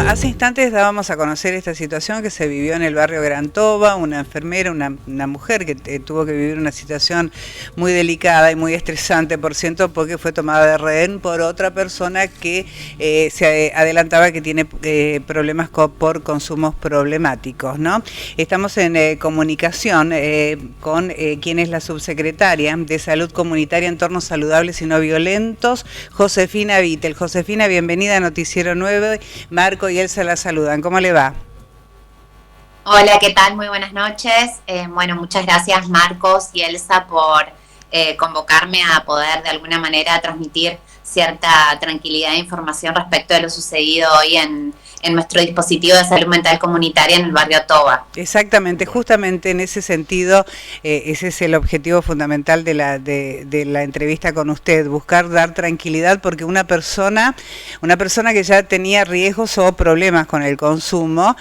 hace instantes dábamos a conocer esta situación que se vivió en el barrio Gran Toba, una enfermera, una mujer que tuvo que vivir una situación muy delicada y muy estresante, por cierto, porque fue tomada de rehén por otra persona que se adelantaba que tiene problemas por consumos problemáticos, ¿no? Estamos en comunicación con quien es la subsecretaria de Salud Comunitaria, Entornos Saludables y No Violentos, Josefina Vittel. Josefina, bienvenida a Noticiero 9. Marco y Elsa la saludan. ¿Cómo le va? Hola, ¿qué tal? Muy buenas noches. Bueno, muchas gracias Marcos y Elsa por convocarme a poder de alguna manera transmitir cierta tranquilidad e información respecto de lo sucedido hoy en nuestro dispositivo de salud mental comunitaria en el barrio Toba. Exactamente, justamente en ese sentido, ese es el objetivo fundamental de la entrevista con usted, buscar dar tranquilidad, porque una persona que ya tenía riesgos o problemas con el consumo,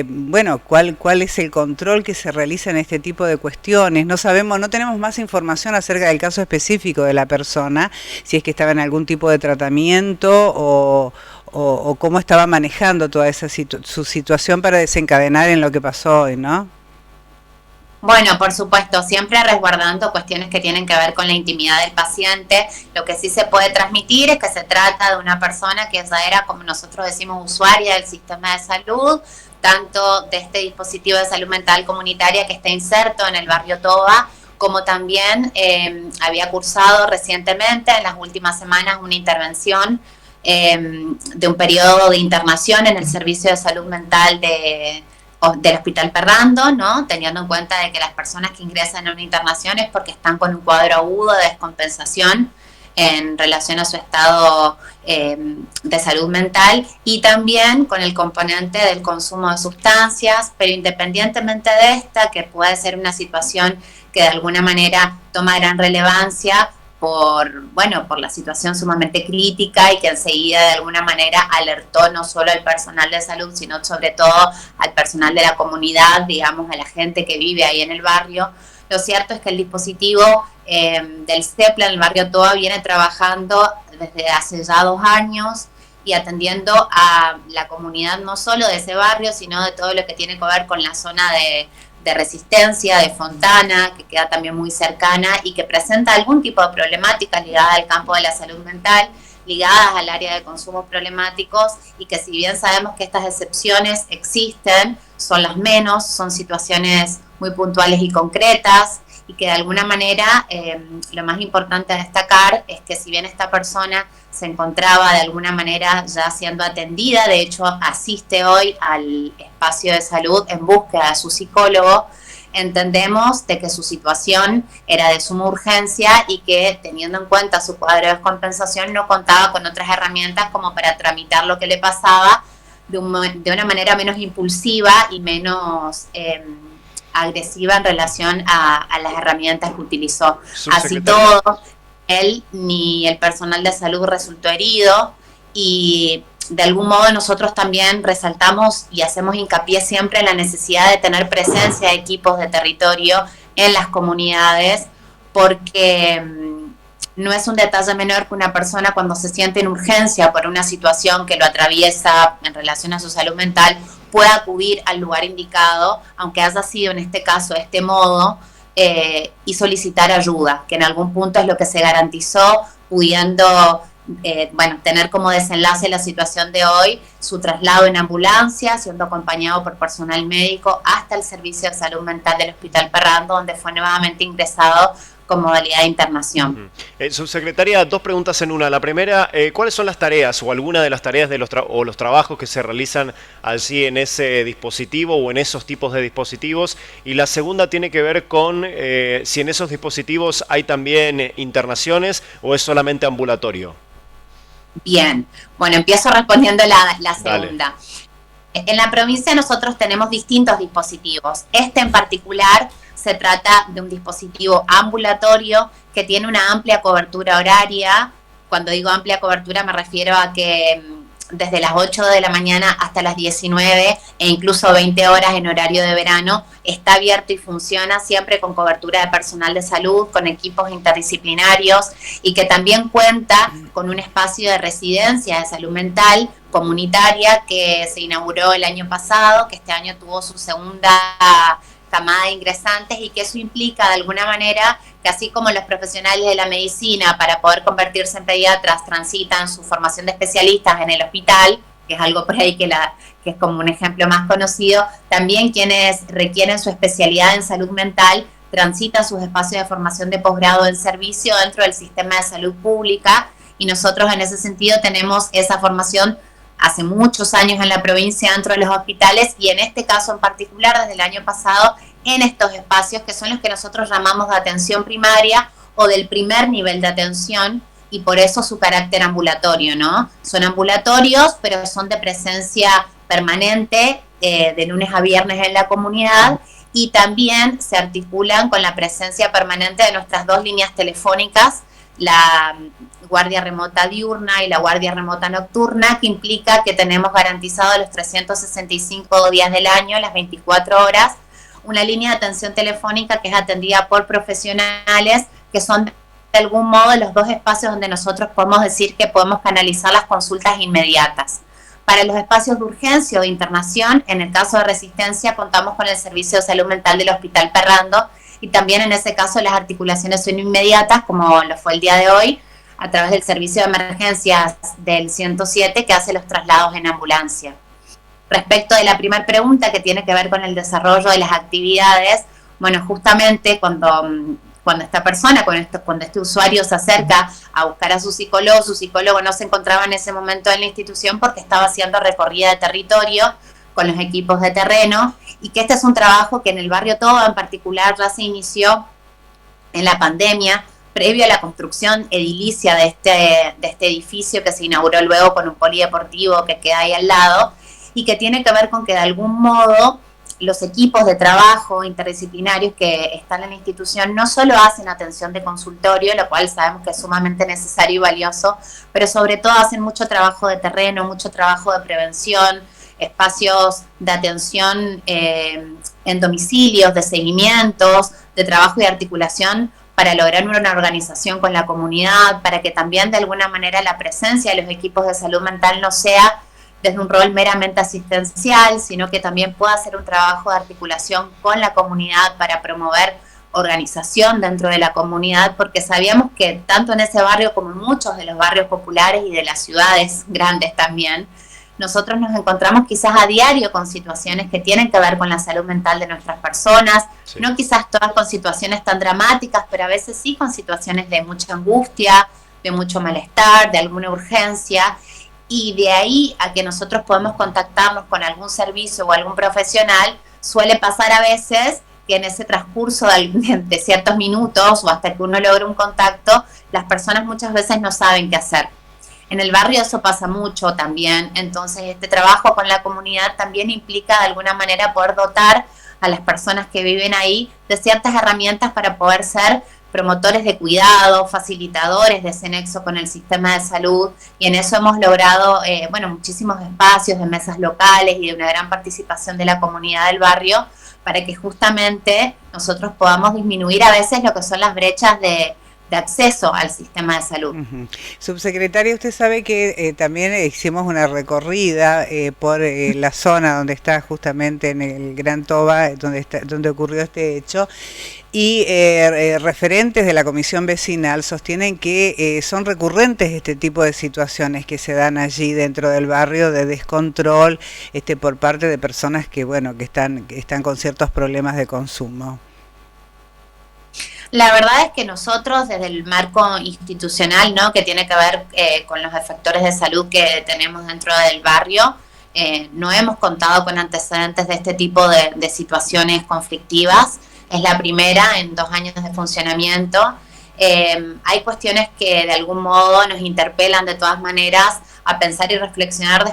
bueno, ¿cuál es el control que se realiza en este tipo de cuestiones? No sabemos, no tenemos más información acerca del caso específico de la persona, si es que estaba en algún tipo de tratamiento o cómo estaba manejando toda esa su situación para desencadenar en lo que pasó hoy, ¿no? Bueno, por supuesto, siempre resguardando cuestiones que tienen que ver con la intimidad del paciente. Lo que sí se puede transmitir es que se trata de una persona que ya era, como nosotros decimos, usuaria del sistema de salud, tanto de este dispositivo de salud mental comunitaria que está inserto en el barrio Toba, como también había cursado recientemente, en las últimas semanas, una intervención de un periodo de internación en el servicio de salud mental del Hospital Ferrando, ¿no? Teniendo en cuenta de que las personas que ingresan a una internación es porque están con un cuadro agudo de descompensación en relación a su estado de salud mental, y también con el componente del consumo de sustancias, pero independientemente de esta, que puede ser una situación que de alguna manera toma gran relevancia por la situación sumamente crítica y que enseguida de alguna manera alertó no solo al personal de salud, sino sobre todo al personal de la comunidad, digamos, a la gente que vive ahí en el barrio. Lo cierto es que el dispositivo del CEPLA en el barrio Toba viene trabajando desde hace ya 2 años y atendiendo a la comunidad no solo de ese barrio, sino de todo lo que tiene que ver con la zona de Resistencia, de Fontana, que queda también muy cercana y que presenta algún tipo de problemáticas ligadas al campo de la salud mental, ligadas al área de consumos problemáticos, y que si bien sabemos que estas excepciones existen, son las menos, son situaciones muy puntuales y concretas, y que de alguna manera lo más importante a destacar es que si bien esta persona se encontraba de alguna manera ya siendo atendida, de hecho asiste hoy al espacio de salud en búsqueda de su psicólogo, entendemos de que su situación era de suma urgencia y que, teniendo en cuenta su cuadro de descompensación, no contaba con otras herramientas como para tramitar lo que le pasaba de una manera menos impulsiva y menos agresiva en relación a las herramientas que utilizó. Así todo, él ni el personal de salud resultó herido, y de algún modo nosotros también resaltamos y hacemos hincapié siempre en la necesidad de tener presencia de equipos de territorio en las comunidades, porque no es un detalle menor que una persona, cuando se siente en urgencia por una situación que lo atraviesa en relación a su salud mental, pueda acudir al lugar indicado, aunque haya sido en este caso de este modo, y solicitar ayuda, que en algún punto es lo que se garantizó, pudiendo tener como desenlace la situación de hoy, su traslado en ambulancia, siendo acompañado por personal médico hasta el servicio de salud mental del Hospital Ferrando, donde fue nuevamente ingresado con modalidad de internación. Subsecretaria, 2 preguntas en una. La primera, ¿cuáles son las tareas o alguna de las tareas de los trabajos que se realizan allí en ese dispositivo o en esos tipos de dispositivos? Y la segunda tiene que ver con si en esos dispositivos hay también internaciones o es solamente ambulatorio. Bien, bueno, empiezo respondiendo la segunda. Dale. En la provincia nosotros tenemos distintos dispositivos. Este en particular se trata de un dispositivo ambulatorio que tiene una amplia cobertura horaria. Cuando digo amplia cobertura me refiero a que desde las 8 de la mañana hasta las 19 e incluso 20 horas en horario de verano, está abierto y funciona siempre con cobertura de personal de salud, con equipos interdisciplinarios y que también cuenta con un espacio de residencia de salud mental comunitaria que se inauguró el año pasado, que este año tuvo su segunda camada de ingresantes y que eso implica de alguna manera que así como los profesionales de la medicina para poder convertirse en pediatras transitan su formación de especialistas en el hospital, que es algo por ahí que es como un ejemplo más conocido, también quienes requieren su especialidad en salud mental transitan sus espacios de formación de posgrado en servicio dentro del sistema de salud pública y nosotros en ese sentido tenemos esa formación hace muchos años en la provincia dentro de los hospitales y en este caso en particular desde el año pasado en estos espacios que son los que nosotros llamamos de atención primaria o del primer nivel de atención y por eso su carácter ambulatorio, ¿no? Son ambulatorios, pero son de presencia permanente de lunes a viernes en la comunidad y también se articulan con la presencia permanente de nuestras 2 líneas telefónicas, la guardia remota diurna y la guardia remota nocturna, que implica que tenemos garantizado los 365 días del año, las 24 horas, una línea de atención telefónica que es atendida por profesionales que son de algún modo los 2 espacios donde nosotros podemos decir que podemos canalizar las consultas inmediatas. Para los espacios de urgencia o de internación, en el caso de Resistencia, contamos con el Servicio de Salud Mental del Hospital Perrando y también en ese caso las articulaciones son inmediatas, como lo fue el día de hoy, a través del servicio de emergencias del 107 que hace los traslados en ambulancia. Respecto de la primera pregunta que tiene que ver con el desarrollo de las actividades, bueno, justamente cuando esta persona, cuando este usuario se acerca a buscar a su psicólogo no se encontraba en ese momento en la institución porque estaba haciendo recorrida de territorio con los equipos de terreno y que este es un trabajo que en el barrio Toba en particular ya se inició en la pandemia, previo a la construcción edilicia de este edificio que se inauguró luego con un polideportivo que queda ahí al lado y que tiene que ver con que de algún modo los equipos de trabajo interdisciplinarios que están en la institución no solo hacen atención de consultorio, lo cual sabemos que es sumamente necesario y valioso, pero sobre todo hacen mucho trabajo de terreno, mucho trabajo de prevención, espacios de atención en domicilios, de seguimientos, de trabajo y articulación para lograr una organización con la comunidad, para que también de alguna manera la presencia de los equipos de salud mental no sea desde un rol meramente asistencial, sino que también pueda hacer un trabajo de articulación con la comunidad para promover organización dentro de la comunidad, porque sabíamos que tanto en ese barrio como en muchos de los barrios populares y de las ciudades grandes también, nosotros nos encontramos quizás a diario con situaciones que tienen que ver con la salud mental de nuestras personas, sí. No quizás todas con situaciones tan dramáticas, pero a veces sí con situaciones de mucha angustia, de mucho malestar, de alguna urgencia, y de ahí a que nosotros podemos contactarnos con algún servicio o algún profesional, suele pasar a veces que en ese transcurso de ciertos minutos o hasta que uno logra un contacto, las personas muchas veces no saben qué hacer. En el barrio eso pasa mucho también, entonces este trabajo con la comunidad también implica de alguna manera poder dotar a las personas que viven ahí de ciertas herramientas para poder ser promotores de cuidado, facilitadores de ese nexo con el sistema de salud, y en eso hemos logrado muchísimos espacios de mesas locales y de una gran participación de la comunidad del barrio para que justamente nosotros podamos disminuir a veces lo que son las brechas de acceso al sistema de salud. Subsecretaria, usted sabe que también hicimos una recorrida por la zona donde está justamente en el Gran Toba, donde ocurrió este hecho, y referentes de la comisión vecinal sostienen que son recurrentes este tipo de situaciones que se dan allí dentro del barrio de descontrol por parte de personas que están con ciertos problemas de consumo. La verdad es que nosotros desde el marco institucional, ¿no?, que tiene que ver con los efectores de salud que tenemos dentro del barrio, no hemos contado con antecedentes de este tipo de situaciones conflictivas. Es la primera en 2 años de funcionamiento. Hay cuestiones que de algún modo nos interpelan de todas maneras a pensar y reflexionar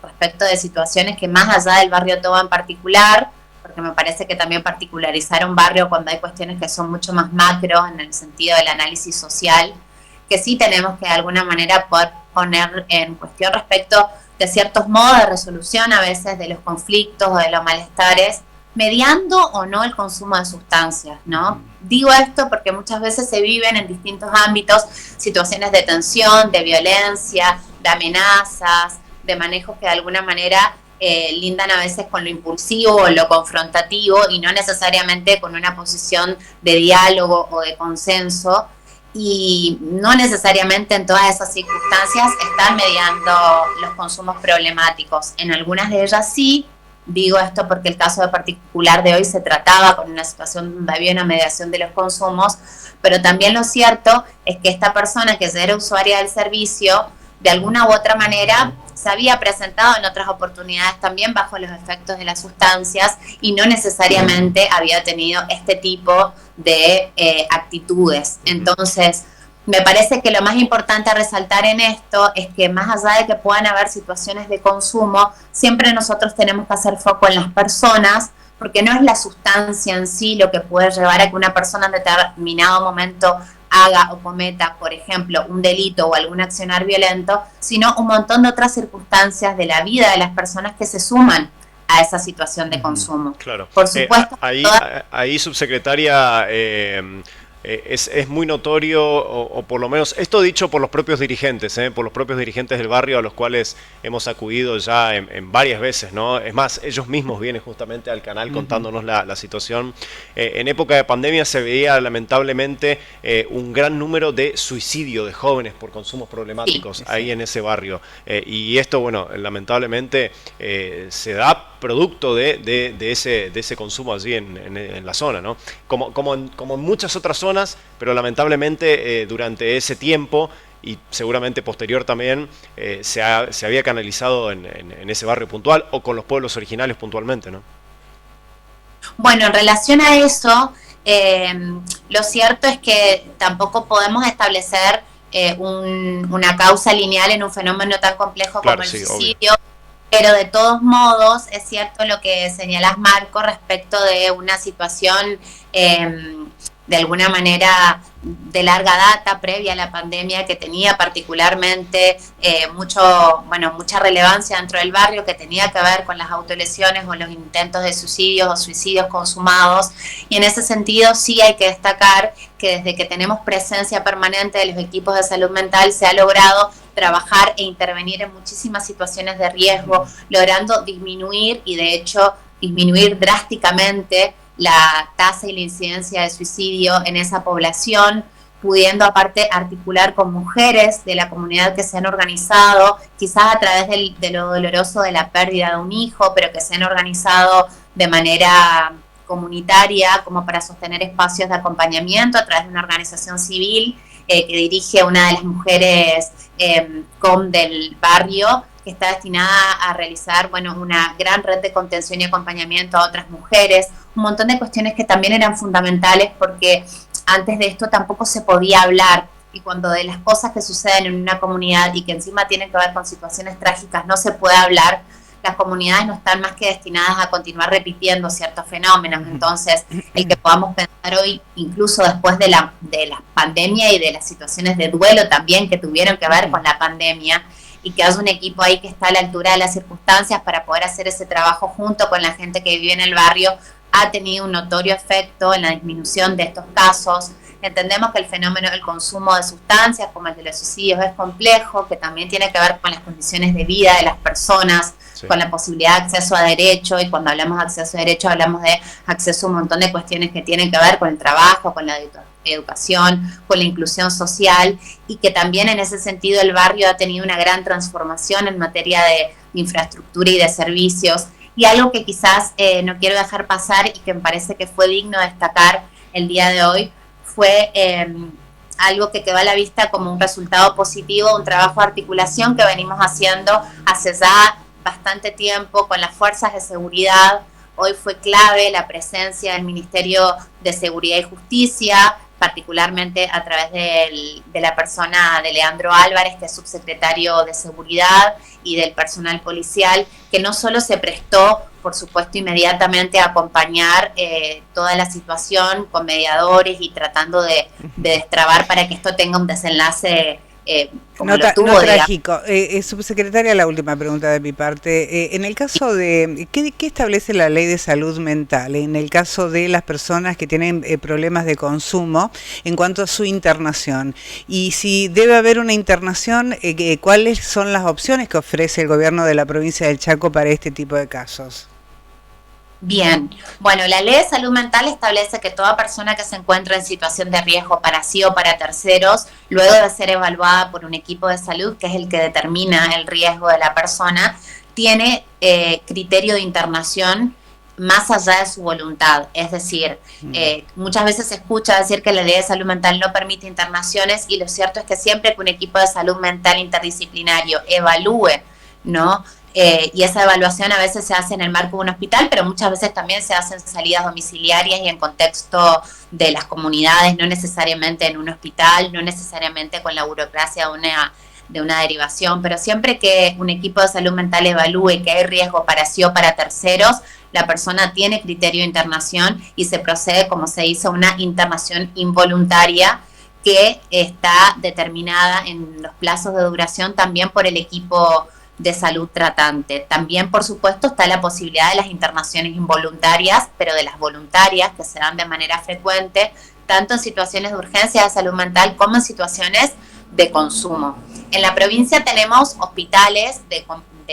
respecto de situaciones que más allá del barrio Toba en particular, porque me parece que también particularizar un barrio cuando hay cuestiones que son mucho más macro en el sentido del análisis social, que sí tenemos que de alguna manera poder poner en cuestión respecto de ciertos modos de resolución a veces de los conflictos o de los malestares, mediando o no el consumo de sustancias, ¿no? Digo esto porque muchas veces se viven en distintos ámbitos situaciones de tensión, de violencia, de amenazas, de manejos que de alguna manera lindan a veces con lo impulsivo o lo confrontativo y no necesariamente con una posición de diálogo o de consenso. Y no necesariamente en todas esas circunstancias están mediando los consumos problemáticos. En algunas de ellas sí. Digo esto porque el caso de particular de hoy se trataba con una situación donde había una mediación de los consumos, pero también lo cierto es que esta persona que era usuaria del servicio, de alguna u otra manera, se había presentado en otras oportunidades también bajo los efectos de las sustancias y no necesariamente había tenido este tipo de actitudes. Entonces, me parece que lo más importante a resaltar en esto es que más allá de que puedan haber situaciones de consumo, siempre nosotros tenemos que hacer foco en las personas, porque no es la sustancia en sí lo que puede llevar a que una persona en determinado momento haga o cometa, por ejemplo, un delito o algún accionar violento, sino un montón de otras circunstancias de la vida de las personas que se suman a esa situación de consumo. Claro. Por supuesto. Ahí subsecretaria, es muy notorio, o por lo menos, esto dicho por los propios dirigentes del barrio a los cuales hemos acudido ya en varias veces, ¿no? Es más, ellos mismos vienen justamente al canal contándonos la situación. En época de pandemia se veía lamentablemente un gran número de suicidio de jóvenes por consumos problemáticos ahí en ese barrio. Y esto, bueno, lamentablemente se da producto de ese consumo allí en la zona, ¿no? Como en muchas otras zonas, pero lamentablemente durante ese tiempo y seguramente posterior también se había canalizado en ese barrio puntual o con los pueblos originales puntualmente, ¿no? Bueno, en relación a eso, lo cierto es que tampoco podemos establecer una causa lineal en un fenómeno tan complejo como el suicidio. Obvio. Pero de todos modos, es cierto lo que señalas, Marco, respecto de una situación de alguna manera de larga data, previa a la pandemia, que tenía particularmente mucha relevancia dentro del barrio, que tenía que ver con las autolesiones o los intentos de suicidios o suicidios consumados. Y en ese sentido sí hay que destacar que desde que tenemos presencia permanente de los equipos de salud mental se ha logrado trabajar e intervenir en muchísimas situaciones de riesgo, logrando disminuir y de hecho disminuir drásticamente la tasa y la incidencia de suicidio en esa población, pudiendo aparte articular con mujeres de la comunidad que se han organizado, quizás a través de lo doloroso de la pérdida de un hijo, pero que se han organizado de manera comunitaria como para sostener espacios de acompañamiento a través de una organización civil que dirige una de las mujeres del barrio, que está destinada a realizar una gran red de contención y acompañamiento a otras mujeres, un montón de cuestiones que también eran fundamentales porque antes de esto tampoco se podía hablar, y cuando de las cosas que suceden en una comunidad y que encima tienen que ver con situaciones trágicas no se puede hablar, las comunidades no están más que destinadas a continuar repitiendo ciertos fenómenos. Entonces, el que podamos pensar hoy, incluso después de la pandemia y de las situaciones de duelo también que tuvieron que ver con la pandemia, y que haya un equipo ahí que está a la altura de las circunstancias para poder hacer ese trabajo junto con la gente que vive en el barrio, ha tenido un notorio efecto en la disminución de estos casos. Entendemos que el fenómeno del consumo de sustancias, como el de los suicidios, es complejo, que también tiene que ver con las condiciones de vida de las personas, con la posibilidad de acceso a derecho, y cuando hablamos de acceso a derecho hablamos de acceso a un montón de cuestiones que tienen que ver con el trabajo, con la educación, con la inclusión social, y que también en ese sentido el barrio ha tenido una gran transformación en materia de infraestructura y de servicios. Y algo que quizás no quiero dejar pasar y que me parece que fue digno de destacar el día de hoy fue algo que quedó a la vista como un resultado positivo, un trabajo de articulación que venimos haciendo hace ya bastante tiempo con las fuerzas de seguridad. Hoy fue clave la presencia del Ministerio de Seguridad y Justicia, particularmente a través de la persona de Leandro Álvarez, que es subsecretario de Seguridad, y del personal policial, que no solo se prestó, por supuesto, inmediatamente a acompañar toda la situación con mediadores y tratando de destrabar para que esto tenga un desenlace como No, lo tuvo, no digamos. trágico. Subsecretaria, la última pregunta de mi parte. En el caso de, ¿qué establece la ley de salud mental en el caso de las personas que tienen problemas de consumo en cuanto a su internación? Y si debe haber una internación, ¿cuáles son las opciones que ofrece el gobierno de la provincia del Chaco para este tipo de casos? Bien, bueno, la ley de salud mental establece que toda persona que se encuentra en situación de riesgo para sí o para terceros, luego de ser evaluada por un equipo de salud, que es el que determina el riesgo de la persona, tiene criterio de internación más allá de su voluntad. Es decir, muchas veces se escucha decir que la ley de salud mental no permite internaciones, y lo cierto es que siempre que un equipo de salud mental interdisciplinario evalúe, ¿no? Y esa evaluación a veces se hace en el marco de un hospital, pero muchas veces también se hacen salidas domiciliarias y en contexto de las comunidades, no necesariamente en un hospital, no necesariamente con la burocracia de una derivación, pero siempre que un equipo de salud mental evalúe que hay riesgo para sí o para terceros, la persona tiene criterio de internación y se procede, como se dice, una internación involuntaria que está determinada en los plazos de duración también por el equipo de salud tratante. También, por supuesto, está la posibilidad de las internaciones involuntarias, pero de las voluntarias, que se dan de manera frecuente, tanto en situaciones de urgencia de salud mental como en situaciones de consumo. En la provincia tenemos hospitales de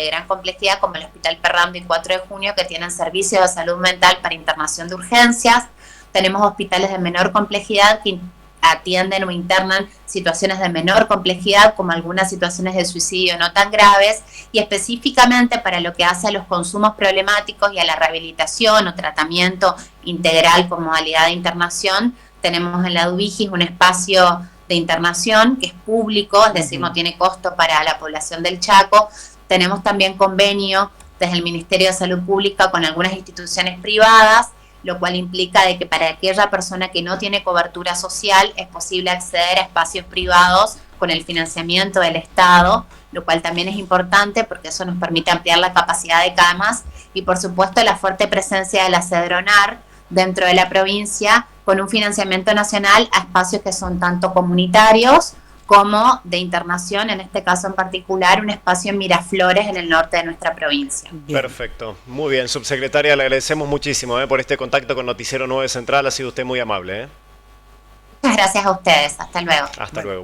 gran complejidad, como el Hospital Ferrando y 4 de Junio, que tienen servicios de salud mental para internación de urgencias. Tenemos hospitales de menor complejidad que atienden o internan situaciones de menor complejidad, como algunas situaciones de suicidio no tan graves, y específicamente para lo que hace a los consumos problemáticos y a la rehabilitación o tratamiento integral con modalidad de internación, tenemos en la Dubigis un espacio de internación que es público, es decir, no tiene costo para la población del Chaco. Tenemos también convenio desde el Ministerio de Salud Pública con algunas instituciones privadas, lo cual implica de que para aquella persona que no tiene cobertura social es posible acceder a espacios privados con el financiamiento del Estado, lo cual también es importante porque eso nos permite ampliar la capacidad de camas, y por supuesto la fuerte presencia de la Cedronar dentro de la provincia con un financiamiento nacional a espacios que son tanto comunitarios como de internación, en este caso en particular un espacio en Miraflores, en el norte de nuestra provincia. Bien. Perfecto, muy bien, subsecretaria, le agradecemos muchísimo por este contacto con Noticiero 9 Central, ha sido usted muy amable. Muchas gracias a ustedes, hasta luego. Hasta luego.